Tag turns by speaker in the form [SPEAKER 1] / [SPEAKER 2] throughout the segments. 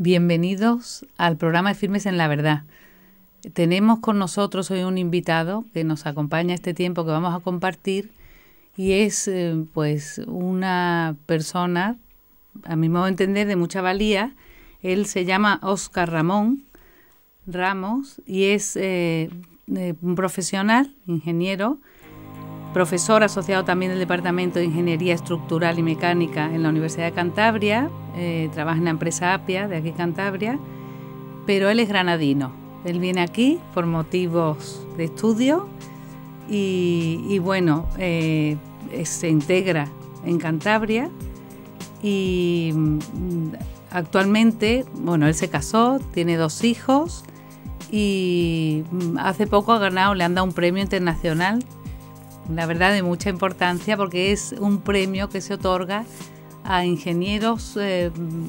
[SPEAKER 1] Bienvenidos al programa de Firmes en la Verdad. Tenemos con nosotros hoy un invitado que nos acompaña este tiempo que vamos a compartir y es pues una persona, a mi modo de entender, de mucha valía. Él se llama Óscar Ramón Ramos y es un profesional, ingeniero, profesor asociado también del Departamento de Ingeniería Estructural y Mecánica en la Universidad de Cantabria, trabaja en la empresa Apia de aquí Cantabria, pero él es granadino. Él viene aquí por motivos de estudio y bueno, se integra en Cantabria y actualmente, bueno, él se casó, tiene 2 hijos y hace poco le han dado un premio internacional, la verdad de mucha importancia, porque es un premio que se otorga a ingenieros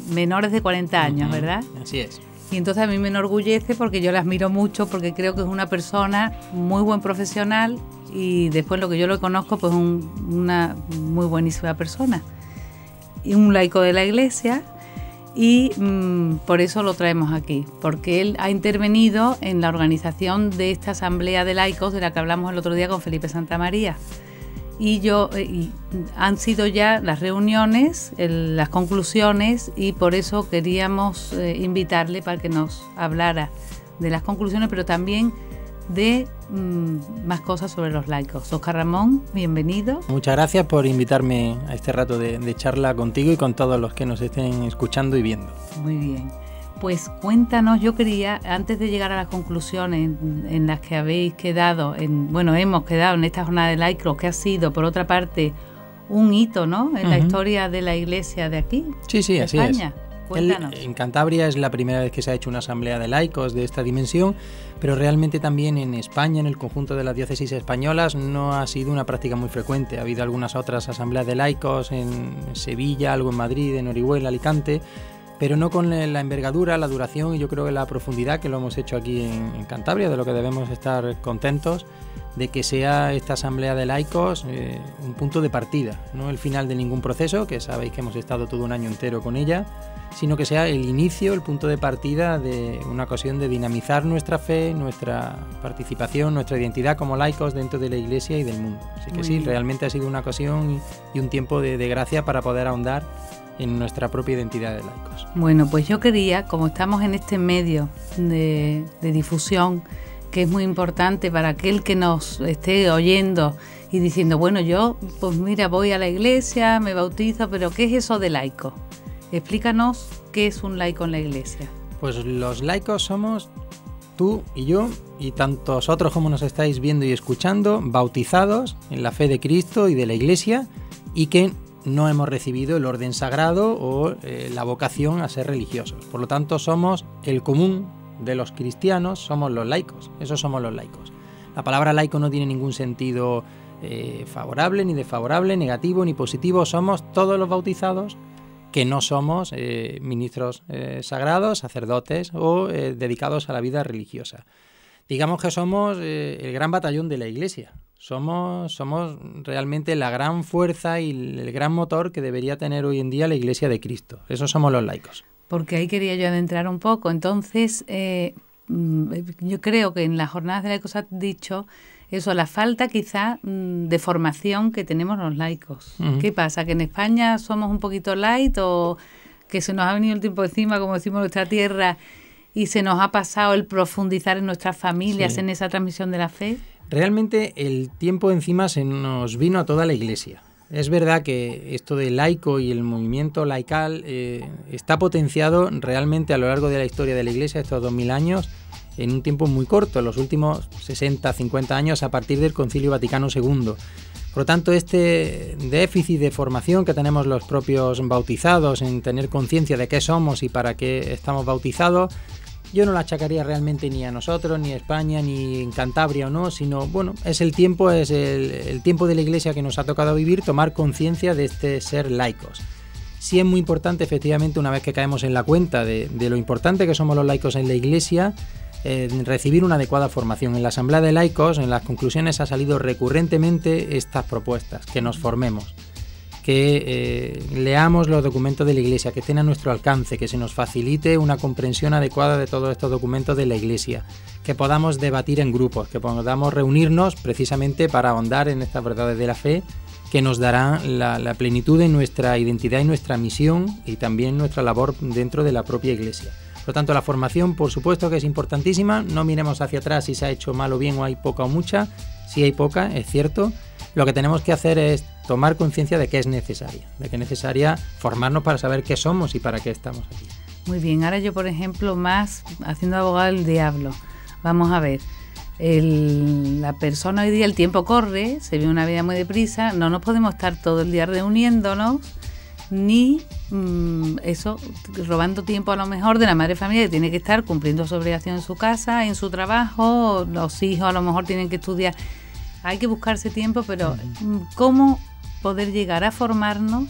[SPEAKER 1] menores de 40 años, ¿verdad?
[SPEAKER 2] Así es.
[SPEAKER 1] Y entonces a mí me enorgullece porque yo la admiro mucho, porque creo que es una persona muy buen profesional y después lo que yo lo conozco, pues una muy buenísima persona. Y un laico de la Iglesia y por eso lo traemos aquí, porque él ha intervenido en la organización de esta asamblea de laicos de la que hablamos el otro día con Felipe Santamaría. Y han sido ya las reuniones, las conclusiones, y por eso queríamos invitarle para que nos hablara de las conclusiones, pero también de más cosas sobre los laicos. Óscar Ramón, bienvenido.
[SPEAKER 2] Muchas gracias por invitarme a este rato de charla contigo y con todos los que nos estén escuchando y viendo.
[SPEAKER 1] Muy bien. Pues cuéntanos, yo quería, antes de llegar a las conclusiones en las que habéis quedado, hemos quedado en esta jornada de laicos, que ha sido, por otra parte, un hito, ¿no?, en la historia de la Iglesia de aquí,
[SPEAKER 2] sí,
[SPEAKER 1] de
[SPEAKER 2] así
[SPEAKER 1] España.
[SPEAKER 2] Es.
[SPEAKER 1] Cuéntanos.
[SPEAKER 2] En Cantabria es la primera vez que se ha hecho una asamblea de laicos de esta dimensión, pero realmente también en España, en el conjunto de las diócesis españolas, no ha sido una práctica muy frecuente. Ha habido algunas otras asambleas de laicos en Sevilla, algo en Madrid, en Orihuela, Alicante, pero no con la envergadura, la duración y yo creo que la profundidad que lo hemos hecho aquí en Cantabria, de lo que debemos estar contentos de que sea esta asamblea de laicos un punto de partida, no el final de ningún proceso, que sabéis que hemos estado todo un año entero con ella, sino que sea el inicio, el punto de partida de una ocasión de dinamizar nuestra fe, nuestra participación, nuestra identidad como laicos dentro de la Iglesia y del mundo. Así que sí, realmente ha sido una ocasión y un tiempo de gracia para poder ahondar en nuestra propia identidad de laicos.
[SPEAKER 1] Bueno, pues yo quería, como estamos en este medio de difusión, que es muy importante para aquel que nos esté oyendo y diciendo, bueno, yo, pues mira, voy a la iglesia, me bautizo, pero ¿qué es eso de laico? Explícanos qué es un laico en la Iglesia.
[SPEAKER 2] Pues los laicos somos tú y yo y tantos otros como nos estáis viendo y escuchando, bautizados en la fe de Cristo y de la Iglesia y que no hemos recibido el orden sagrado o la vocación a ser religiosos. Por lo tanto, somos el común de los cristianos, somos los laicos. Esos somos los laicos. La palabra laico no tiene ningún sentido favorable, ni desfavorable, negativo, ni positivo. Somos todos los bautizados que no somos ministros sagrados, sacerdotes o dedicados a la vida religiosa. Digamos que somos el gran batallón de la Iglesia. Somos realmente la gran fuerza y el gran motor que debería tener hoy en día la Iglesia de Cristo. Esos somos los laicos.
[SPEAKER 1] Porque ahí quería yo adentrar un poco. Entonces, yo creo que en las jornadas de laicos has dicho eso, la falta quizá de formación que tenemos los laicos. Uh-huh. ¿Qué pasa? ¿Que en España somos un poquito light o que se nos ha venido el tiempo encima, como decimos en nuestra tierra, y se nos ha pasado el profundizar en nuestras familias, sí, en esa transmisión de la fe?
[SPEAKER 2] Realmente el tiempo encima se nos vino a toda la Iglesia. Es verdad que esto de laico y el movimiento laical está potenciado realmente a lo largo de la historia de la Iglesia, estos 2000 años, en un tiempo muy corto, en los últimos 60, 50 años a partir del Concilio Vaticano II. Por lo tanto, este déficit de formación que tenemos los propios bautizados en tener conciencia de qué somos y para qué estamos bautizados, yo no la achacaría realmente ni a nosotros, ni a España, ni en Cantabria o no, sino, bueno, es el tiempo de la Iglesia que nos ha tocado vivir, tomar conciencia de este ser laicos. Sí es muy importante, efectivamente, una vez que caemos en la cuenta de lo importante que somos los laicos en la Iglesia, recibir una adecuada formación. En la Asamblea de Laicos, en las conclusiones, ha salido recurrentemente estas propuestas, que nos formemos, que leamos los documentos de la Iglesia, que estén a nuestro alcance, que se nos facilite una comprensión adecuada de todos estos documentos de la Iglesia, que podamos debatir en grupos, que podamos reunirnos precisamente para ahondar en estas verdades de la fe que nos darán la plenitud de nuestra identidad y nuestra misión y también nuestra labor dentro de la propia Iglesia. Por lo tanto, la formación, por supuesto que es importantísima. No miremos hacia atrás si se ha hecho mal o bien, o hay poca o mucha. Si hay poca, es cierto. Lo que tenemos que hacer es tomar conciencia de que es necesaria, de que es necesaria formarnos para saber qué somos y para qué estamos aquí.
[SPEAKER 1] Muy bien, ahora yo, por ejemplo, más haciendo abogado del diablo. Vamos a ver, la persona hoy día, el tiempo corre, se vive una vida muy deprisa, no nos podemos estar todo el día reuniéndonos, ni robando tiempo a lo mejor de la madre familia que tiene que estar cumpliendo su obligación en su casa, en su trabajo, los hijos a lo mejor tienen que estudiar. Hay que buscarse tiempo, pero ¿cómo poder llegar a formarnos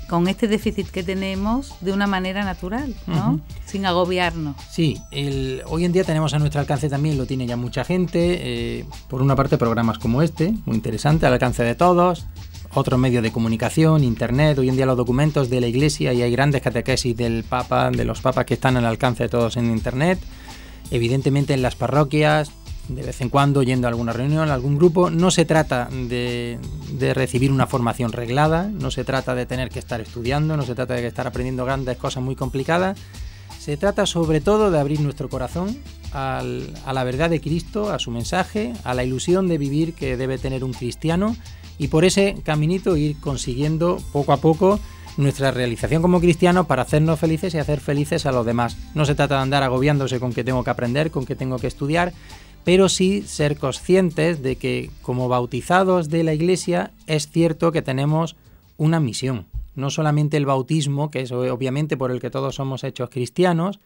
[SPEAKER 1] con este déficit que tenemos de una manera natural, ¿no? Sin agobiarnos?
[SPEAKER 2] Sí, hoy en día tenemos a nuestro alcance también, lo tiene ya mucha gente, por una parte programas como este, muy interesante, al alcance de todos, otros medios de comunicación, internet, hoy en día los documentos de la Iglesia, y hay grandes catequesis del Papa, de los papas que están al alcance de todos en internet, evidentemente en las parroquias, de vez en cuando yendo a alguna reunión, a algún grupo. No se trata de recibir una formación reglada, no se trata de tener que estar estudiando, no se trata de estar aprendiendo grandes cosas muy complicadas. Se trata sobre todo de abrir nuestro corazón a la verdad de Cristo, a su mensaje, a la ilusión de vivir que debe tener un cristiano, y por ese caminito ir consiguiendo poco a poco nuestra realización como cristianos para hacernos felices y hacer felices a los demás. No se trata de andar agobiándose con que tengo que aprender, con que tengo que estudiar, pero sí ser conscientes de que como bautizados de la Iglesia es cierto que tenemos una misión. No solamente el bautismo, que es obviamente por el que todos somos hechos cristianos,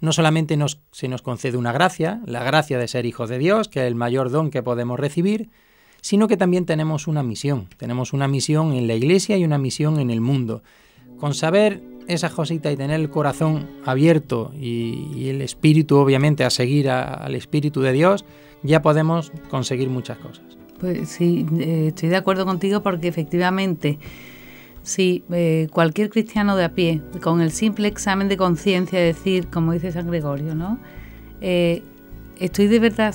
[SPEAKER 2] no solamente se nos concede una gracia, la gracia de ser hijos de Dios, que es el mayor don que podemos recibir, sino que también tenemos una misión. Tenemos una misión en la Iglesia y una misión en el mundo. Con saber esa cosita y tener el corazón abierto y el espíritu, obviamente, a seguir al Espíritu de Dios, ya podemos conseguir muchas cosas.
[SPEAKER 1] Pues sí, estoy de acuerdo contigo, porque efectivamente, si cualquier cristiano de a pie, con el simple examen de conciencia, decir, como dice San Gregorio, ¿no? Estoy de verdad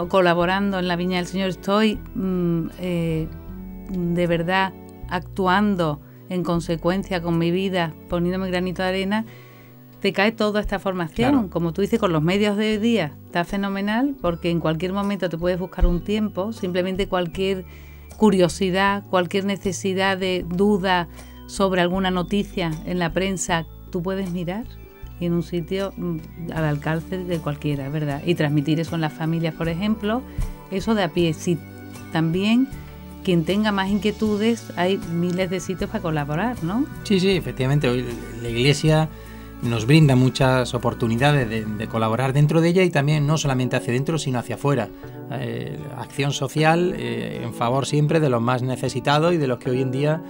[SPEAKER 1] colaborando en la viña del Señor, estoy de verdad actuando en consecuencia con mi vida, poniéndome granito de arena, te cae toda esta formación. Claro. Como tú dices, con los medios de hoy día está fenomenal, porque en cualquier momento te puedes buscar un tiempo, simplemente cualquier curiosidad, cualquier necesidad de duda sobre alguna noticia en la prensa, tú puedes mirar y en un sitio al alcance de cualquiera, ¿verdad? Y transmitir eso en las familias, por ejemplo, eso de a pie. Sí, también quien tenga más inquietudes, hay miles de sitios para colaborar, ¿no? Sí,
[SPEAKER 2] efectivamente. Hoy la Iglesia nos brinda muchas oportunidades de colaborar dentro de ella, y también no solamente hacia dentro, sino hacia afuera. Acción social en favor siempre de los más necesitados y de los que hoy en día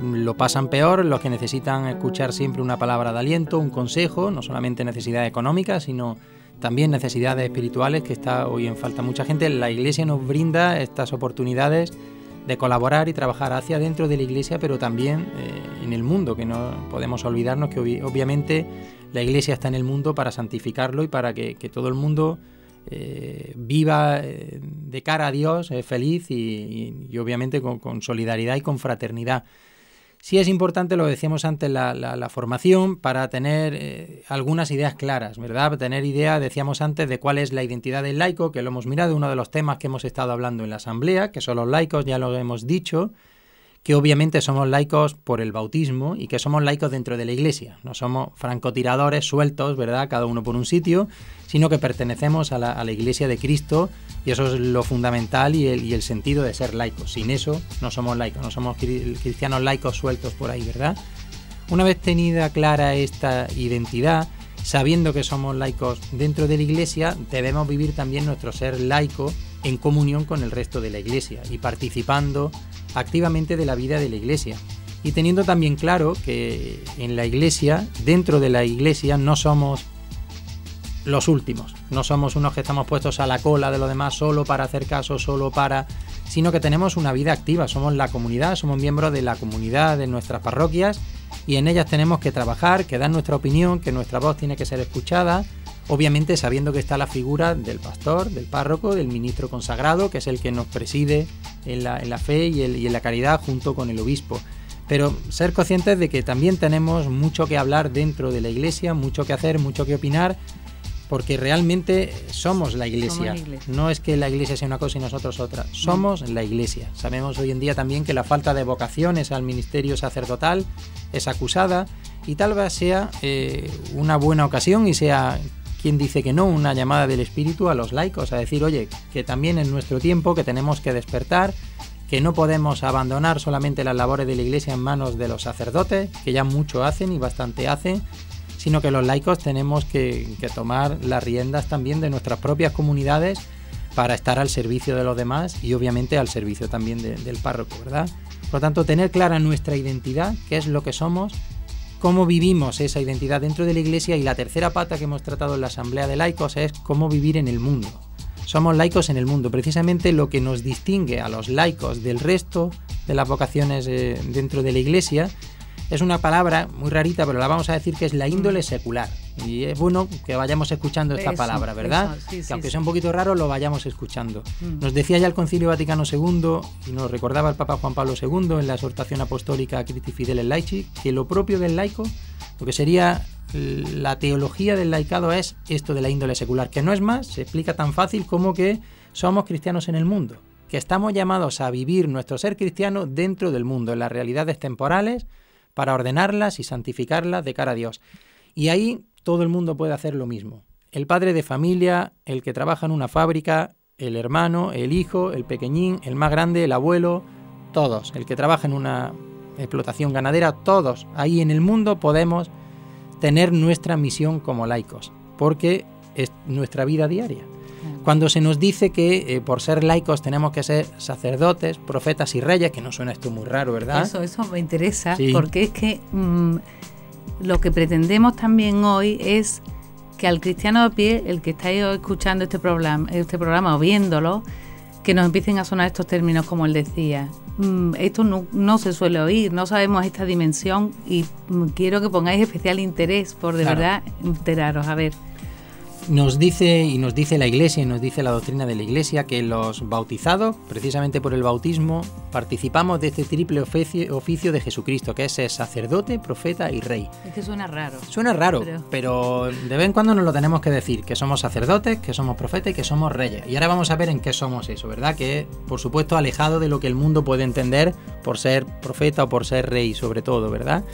[SPEAKER 2] lo pasan peor, los que necesitan escuchar siempre una palabra de aliento, un consejo, no solamente necesidades económicas, sino también necesidades espirituales, que está hoy en falta mucha gente. La Iglesia nos brinda estas oportunidades de colaborar y trabajar hacia dentro de la Iglesia, pero también en el mundo, que no podemos olvidarnos que obviamente la Iglesia está en el mundo para santificarlo y para que todo el mundo viva de cara a Dios, feliz y obviamente con solidaridad y con fraternidad. Sí es importante, lo decíamos antes, la formación para tener algunas ideas claras, ¿verdad? Tener idea, decíamos antes, de cuál es la identidad del laico, que lo hemos mirado, uno de los temas que hemos estado hablando en la asamblea, que son los laicos, ya lo hemos dicho, que obviamente somos laicos por el bautismo y que somos laicos dentro de la Iglesia. No somos francotiradores sueltos, ¿verdad?, cada uno por un sitio, sino que pertenecemos a la Iglesia de Cristo, y eso es lo fundamental y el sentido de ser laicos. Sin eso no somos laicos, no somos cristianos laicos sueltos por ahí, ¿verdad? Una vez tenida clara esta identidad, sabiendo que somos laicos dentro de la Iglesia, debemos vivir también nuestro ser laico en comunión con el resto de la Iglesia y participando activamente de la vida de la Iglesia. Y teniendo también claro que en la Iglesia, dentro de la Iglesia, no somos los últimos. No somos unos que estamos puestos a la cola de los demás solo para hacer caso, sino que tenemos una vida activa. Somos la comunidad, somos miembros de la comunidad de nuestras parroquias y en ellas tenemos que trabajar, que dar nuestra opinión, que nuestra voz tiene que ser escuchada, obviamente sabiendo que está la figura del pastor, del párroco, del ministro consagrado, que es el que nos preside en la fe y en la caridad junto con el obispo. Pero ser conscientes de que también tenemos mucho que hablar dentro de la Iglesia, mucho que hacer, mucho que opinar, porque realmente somos la Iglesia. No es que la Iglesia sea una cosa y nosotros otra, somos la Iglesia. Sabemos hoy en día también que la falta de vocaciones al ministerio sacerdotal es acusada y tal vez sea una buena ocasión y sea, quien dice que no, una llamada del Espíritu a los laicos a decir, oye, que también en nuestro tiempo que tenemos que despertar, que no podemos abandonar solamente las labores de la Iglesia en manos de los sacerdotes, que ya mucho hacen y bastante hacen, sino que los laicos tenemos que tomar las riendas también de nuestras propias comunidades para estar al servicio de los demás y obviamente al servicio también del párroco, ¿verdad? Por lo tanto, tener clara nuestra identidad, qué es lo que somos, cómo vivimos esa identidad dentro de la Iglesia, y la tercera pata que hemos tratado en la Asamblea de Laicos es cómo vivir en el mundo. Somos laicos en el mundo, precisamente lo que nos distingue a los laicos del resto de las vocaciones dentro de la Iglesia. Es una palabra muy rarita, pero la vamos a decir que es la índole secular. Y es bueno que vayamos escuchando esta palabra, ¿verdad?
[SPEAKER 1] Sí,
[SPEAKER 2] que aunque sea un poquito raro, lo vayamos escuchando. Nos decía ya el Concilio Vaticano II, y nos recordaba el Papa Juan Pablo II en la exhortación apostólica Christi Fideles Laici, que lo propio del laico, lo que sería la teología del laicado, es esto de la índole secular, que no es más, se explica tan fácil como que somos cristianos en el mundo, que estamos llamados a vivir nuestro ser cristiano dentro del mundo, en las realidades temporales, para ordenarlas y santificarlas de cara a Dios. Y ahí todo el mundo puede hacer lo mismo. El padre de familia, el que trabaja en una fábrica, el hermano, el hijo, el pequeñín, el más grande, el abuelo, todos. El que trabaja en una explotación ganadera, todos. Ahí en el mundo podemos tener nuestra misión como laicos, porque es nuestra vida diaria. Cuando se nos dice que por ser laicos tenemos que ser sacerdotes, profetas y reyes, que no suena esto muy raro, ¿verdad?
[SPEAKER 1] Eso me interesa,
[SPEAKER 2] sí.
[SPEAKER 1] Porque es que lo que pretendemos también hoy es que al cristiano de pie, el que está escuchando este programa o viéndolo, que nos empiecen a sonar estos términos como él decía. Esto no se suele oír, no sabemos esta dimensión y quiero que pongáis especial interés por de verdad enteraros. A ver.
[SPEAKER 2] Nos dice la Iglesia y nos dice la doctrina de la Iglesia que los bautizados, precisamente por el bautismo, participamos de este triple oficio de Jesucristo, que es ser sacerdote, profeta y rey.
[SPEAKER 1] Es que suena raro.
[SPEAKER 2] Suena raro, pero de vez en cuando nos lo tenemos que decir, que somos sacerdotes, que somos profetas y que somos reyes. Y ahora vamos a ver en qué somos eso, ¿verdad? Que por supuesto alejado de lo que el mundo puede entender por ser profeta o por ser rey, sobre todo, ¿verdad?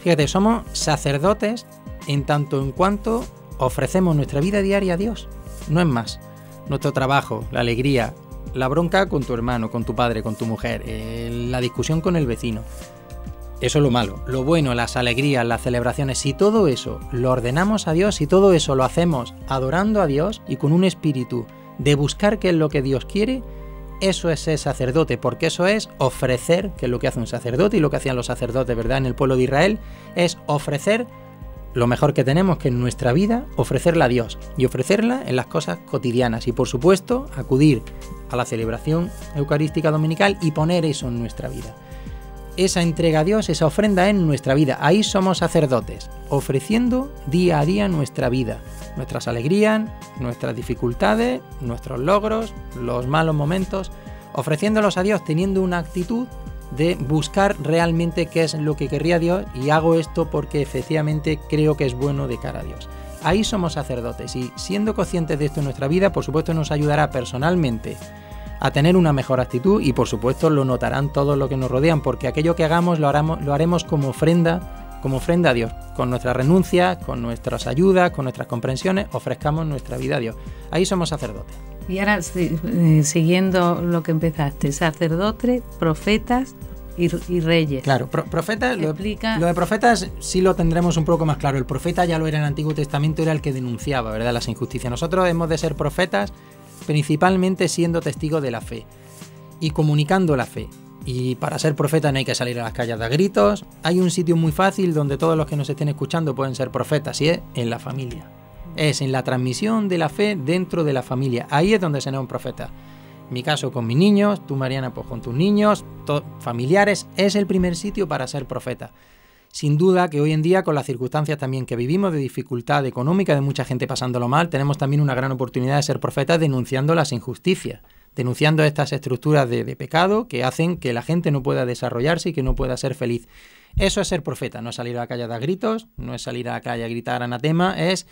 [SPEAKER 2] Fíjate, somos sacerdotes en tanto en cuanto ofrecemos nuestra vida diaria a Dios, no es más. Nuestro trabajo, la alegría, la bronca con tu hermano, con tu padre, con tu mujer, la discusión con el vecino. Eso es lo malo. Lo bueno, las alegrías, las celebraciones, si todo eso lo ordenamos a Dios, si todo eso lo hacemos adorando a Dios y con un espíritu de buscar qué es lo que Dios quiere, eso es ser sacerdote, porque eso es ofrecer, que es lo que hace un sacerdote y lo que hacían los sacerdotes, ¿verdad? En el pueblo de Israel, es ofrecer lo mejor que tenemos, que en nuestra vida, ofrecerla a Dios y ofrecerla en las cosas cotidianas y por supuesto acudir a la celebración eucarística dominical y poner eso en nuestra vida. Esa entrega a Dios, esa ofrenda en nuestra vida, ahí somos sacerdotes, ofreciendo día a día nuestra vida, nuestras alegrías, nuestras dificultades, nuestros logros, los malos momentos, ofreciéndolos a Dios teniendo una actitud de buscar realmente qué es lo que querría Dios y hago esto porque efectivamente creo que es bueno de cara a Dios. Ahí somos sacerdotes y siendo conscientes de esto en nuestra vida, por supuesto nos ayudará personalmente a tener una mejor actitud y por supuesto lo notarán todos los que nos rodean, porque aquello que hagamos lo haremos como ofrenda a Dios, con nuestra renuncia, con nuestras ayudas, con nuestras comprensiones, ofrezcamos nuestra vida a Dios. Ahí somos sacerdotes.
[SPEAKER 1] Y ahora, siguiendo lo que empezaste, sacerdotes, profetas y reyes.
[SPEAKER 2] Claro, profetas, lo de profetas sí lo tendremos un poco más claro. El profeta ya lo era en el Antiguo Testamento, era el que denunciaba, ¿verdad?, las injusticias. Nosotros hemos de ser profetas principalmente siendo testigos de la fe y comunicando la fe. Y para ser profeta no hay que salir a las calles a gritos. Hay un sitio muy fácil donde todos los que nos estén escuchando pueden ser profetas y es en la familia. es en la transmisión de la fe dentro de la familia. Ahí es donde será un profeta. En mi caso con mis niños, tú Mariana pues con tus niños, familiares, es el primer sitio para ser profeta. Sin duda que hoy en día, con las circunstancias también que vivimos, de dificultad económica, de mucha gente pasándolo mal, tenemos también una gran oportunidad de ser profetas denunciando las injusticias, denunciando estas estructuras de pecado que hacen que la gente no pueda desarrollarse y que no pueda ser feliz. Eso es ser profeta, no es salir a la calle a dar gritos, no es salir a la calle a gritar anatema, es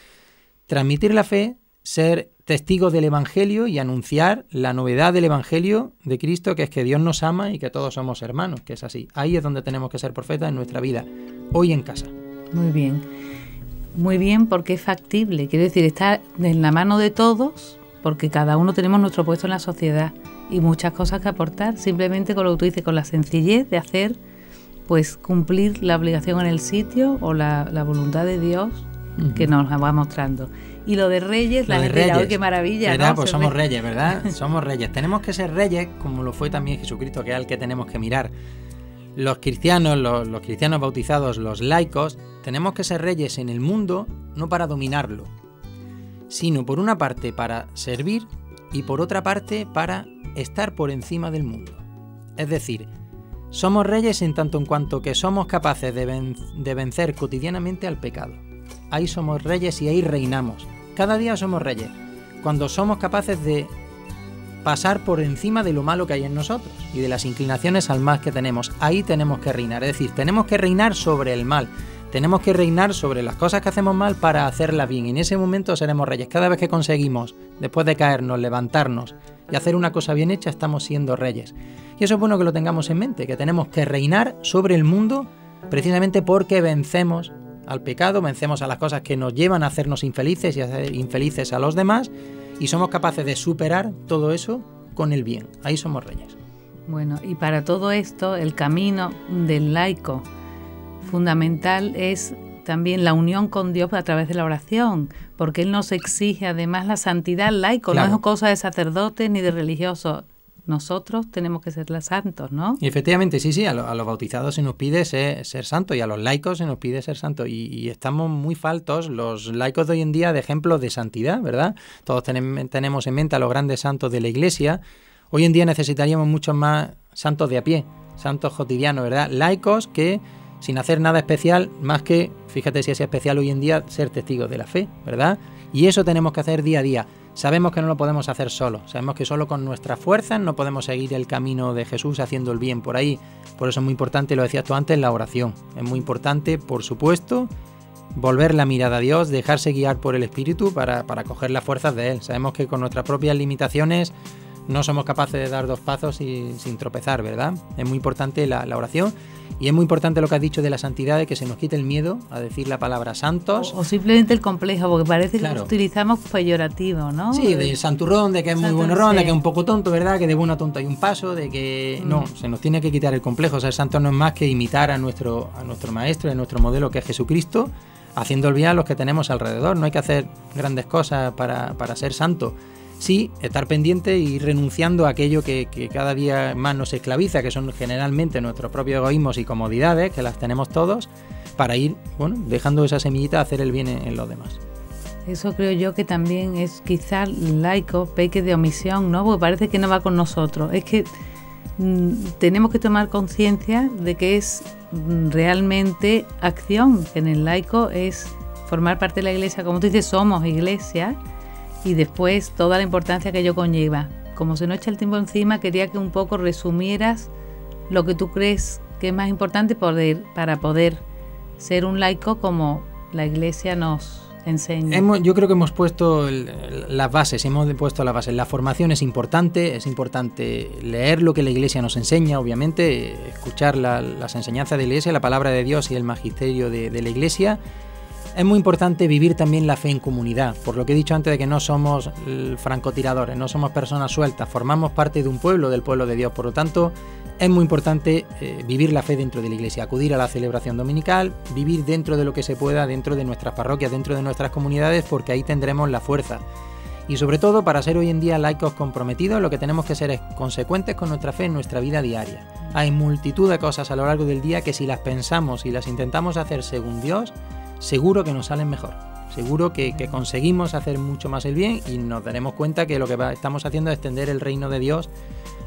[SPEAKER 2] transmitir la fe, ser testigos del Evangelio y anunciar la novedad del Evangelio de Cristo, que es que Dios nos ama y que todos somos hermanos, que es así. Ahí es donde tenemos que ser profetas en nuestra vida, hoy en casa.
[SPEAKER 1] Muy bien, porque es factible, quiero decir, está en la mano de todos, porque cada uno tenemos nuestro puesto en la sociedad y muchas cosas que aportar, simplemente con lo que tú dices, con la sencillez de hacer, pues cumplir la obligación en el sitio o la voluntad de Dios que nos va mostrando. Y lo de Reyes, la gente dirá, ¡ay, qué maravilla!
[SPEAKER 2] ¿Verdad?
[SPEAKER 1] ¿No?
[SPEAKER 2] Pues somos reyes, ¿verdad? Somos reyes. Tenemos que ser reyes, como lo fue también Jesucristo, que es al que tenemos que mirar. Los cristianos, los cristianos bautizados, los laicos, tenemos que ser reyes en el mundo, no para dominarlo, sino por una parte para servir y por otra parte para estar por encima del mundo. Es decir, somos reyes en tanto en cuanto que somos capaces de vencer cotidianamente al pecado. Ahí somos reyes y ahí reinamos. Cada día somos reyes. Cuando somos capaces de pasar por encima de lo malo que hay en nosotros y de las inclinaciones al mal que tenemos, ahí tenemos que reinar. Es decir, tenemos que reinar sobre el mal. Tenemos que reinar sobre las cosas que hacemos mal para hacerlas bien. En ese momento seremos reyes. Cada vez que conseguimos, después de caernos, levantarnos y hacer una cosa bien hecha, estamos siendo reyes. Y eso es bueno que lo tengamos en mente, que tenemos que reinar sobre el mundo precisamente porque vencemos al pecado, vencemos a las cosas que nos llevan a hacernos infelices y a hacer infelices a los demás, y somos capaces de superar todo eso con el bien. Ahí somos reyes.
[SPEAKER 1] Bueno, y para todo esto, el camino del laico fundamental es también la unión con Dios a través de la oración, porque Él nos exige además la santidad. Laico claro. No es cosa de sacerdotes ni de religiosos. Nosotros tenemos que ser los santos, ¿no?
[SPEAKER 2] Y efectivamente, sí, a los bautizados se nos pide ser santos y a los laicos se nos pide ser santos. Y estamos muy faltos, los laicos de hoy en día, de ejemplos de santidad, ¿verdad? Todos tenemos en mente a los grandes santos de la Iglesia. Hoy en día necesitaríamos muchos más santos de a pie, santos cotidianos, ¿verdad? Laicos que, sin hacer nada especial, más que, fíjate si es especial hoy en día, ser testigos de la fe, ¿verdad? Y eso tenemos que hacer día a día. Sabemos que no lo podemos hacer solos, sabemos que solo con nuestras fuerzas no podemos seguir el camino de Jesús haciendo el bien por ahí. Por eso es muy importante, lo decías tú antes, la oración. Es muy importante, por supuesto, volver la mirada a Dios, dejarse guiar por el Espíritu para coger las fuerzas de Él. Sabemos que con nuestras propias limitaciones no somos capaces de dar 2 pasos sin tropezar, ¿verdad? Es muy importante la oración. Y es muy importante lo que has dicho de la santidad, de que se nos quite el miedo a decir la palabra santos.
[SPEAKER 1] O simplemente el complejo, porque parece que lo utilizamos peyorativo, ¿no?
[SPEAKER 2] Sí, de santurrón, de que es muy buenorrón, de que es un poco tonto, ¿verdad? Que de bueno a tonto hay un paso, de que no, se nos tiene que quitar el complejo. O sea, el santo no es más que imitar a nuestro maestro, a nuestro modelo que es Jesucristo, haciendo el bien a los que tenemos alrededor. No hay que hacer grandes cosas para ser santo. Sí, estar pendiente y renunciando a aquello que cada día más nos esclaviza, que son generalmente nuestros propios egoísmos y comodidades, que las tenemos todos, para ir, dejando esa semillita a hacer el bien en los demás.
[SPEAKER 1] Eso creo yo que también es quizá laico, peque de omisión, ¿no? Porque parece que no va con nosotros. Es que tenemos que tomar conciencia de que es realmente acción, que en el laico es formar parte de la Iglesia, como tú dices, somos Iglesia. Y después toda la importancia que ello conlleva. Como se nos echa el tiempo encima, quería que un poco resumieras lo que tú crees que es más importante para poder ser un laico como la Iglesia nos enseña.
[SPEAKER 2] Yo creo que hemos puesto las bases, La formación es importante leer lo que la Iglesia nos enseña, obviamente, escuchar las enseñanzas de la Iglesia, la palabra de Dios y el magisterio de la Iglesia. Es muy importante vivir también la fe en comunidad, por lo que he dicho antes de que no somos francotiradores, no somos personas sueltas, formamos parte de un pueblo, del pueblo de Dios. Por lo tanto, es muy importante vivir la fe dentro de la Iglesia, acudir a la celebración dominical, vivir dentro de lo que se pueda, dentro de nuestras parroquias, dentro de nuestras comunidades, porque ahí tendremos la fuerza. Y sobre todo, para ser hoy en día laicos comprometidos, lo que tenemos que ser es consecuentes con nuestra fe en nuestra vida diaria. Hay multitud de cosas a lo largo del día que si las pensamos y las intentamos hacer según Dios, seguro que nos salen mejor. seguro que conseguimos hacer mucho más el bien y nos daremos cuenta que lo que estamos haciendo es extender el reino de Dios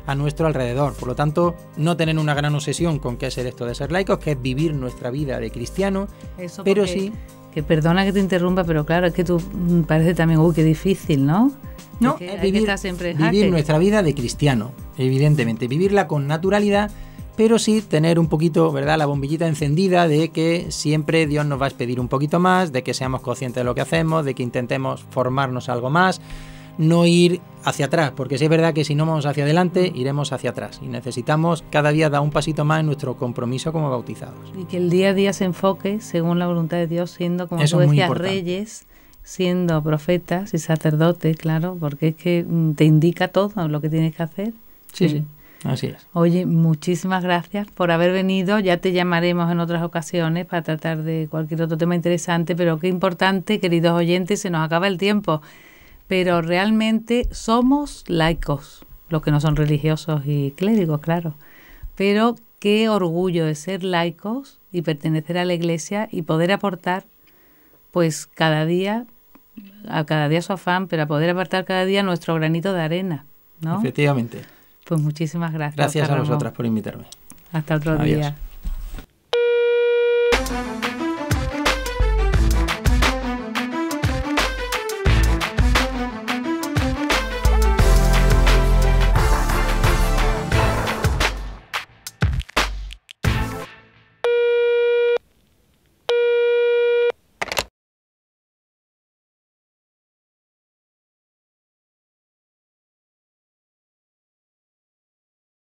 [SPEAKER 2] a nuestro alrededor. Por lo tanto, no tener una gran obsesión con qué es esto de ser laicos, que es vivir nuestra vida de cristiano,
[SPEAKER 1] eso
[SPEAKER 2] pero
[SPEAKER 1] porque,
[SPEAKER 2] sí...
[SPEAKER 1] Que perdona que te interrumpa, pero claro, es que tú parece también, qué difícil, ¿no?
[SPEAKER 2] No,
[SPEAKER 1] es
[SPEAKER 2] es
[SPEAKER 1] que estar siempre en
[SPEAKER 2] vivir
[SPEAKER 1] jaque.
[SPEAKER 2] nuestra vida de cristiano, evidentemente, vivirla con naturalidad, pero sí tener un poquito, ¿verdad?, la bombillita encendida de que siempre Dios nos va a pedir un poquito más, de que seamos conscientes de lo que hacemos, de que intentemos formarnos algo más, no ir hacia atrás, porque sí es verdad que si no vamos hacia adelante, iremos hacia atrás y necesitamos cada día dar un pasito más en nuestro compromiso como bautizados.
[SPEAKER 1] Y que el día a día se enfoque según la voluntad de Dios, siendo, como
[SPEAKER 2] Eso
[SPEAKER 1] tú
[SPEAKER 2] es muy
[SPEAKER 1] decías,
[SPEAKER 2] importante.
[SPEAKER 1] reyes, siendo profetas y sacerdotes, claro, porque es que te indica todo lo que tienes que hacer.
[SPEAKER 2] Sí, así es.
[SPEAKER 1] Oye, muchísimas gracias por haber venido. Ya te llamaremos en otras ocasiones para tratar de cualquier otro tema interesante, pero qué importante, queridos oyentes, se nos acaba el tiempo. Pero realmente somos laicos, los que no son religiosos y clérigos, claro. Pero qué orgullo de ser laicos y pertenecer a la Iglesia y poder aportar, pues cada día su afán, pero a poder aportar cada día nuestro granito de arena, ¿no?
[SPEAKER 2] Efectivamente.
[SPEAKER 1] Pues muchísimas gracias.
[SPEAKER 2] Gracias
[SPEAKER 1] Oscar
[SPEAKER 2] a
[SPEAKER 1] Ramón.
[SPEAKER 2] vosotras por invitarme.
[SPEAKER 1] Hasta otro
[SPEAKER 2] Adiós.
[SPEAKER 1] día.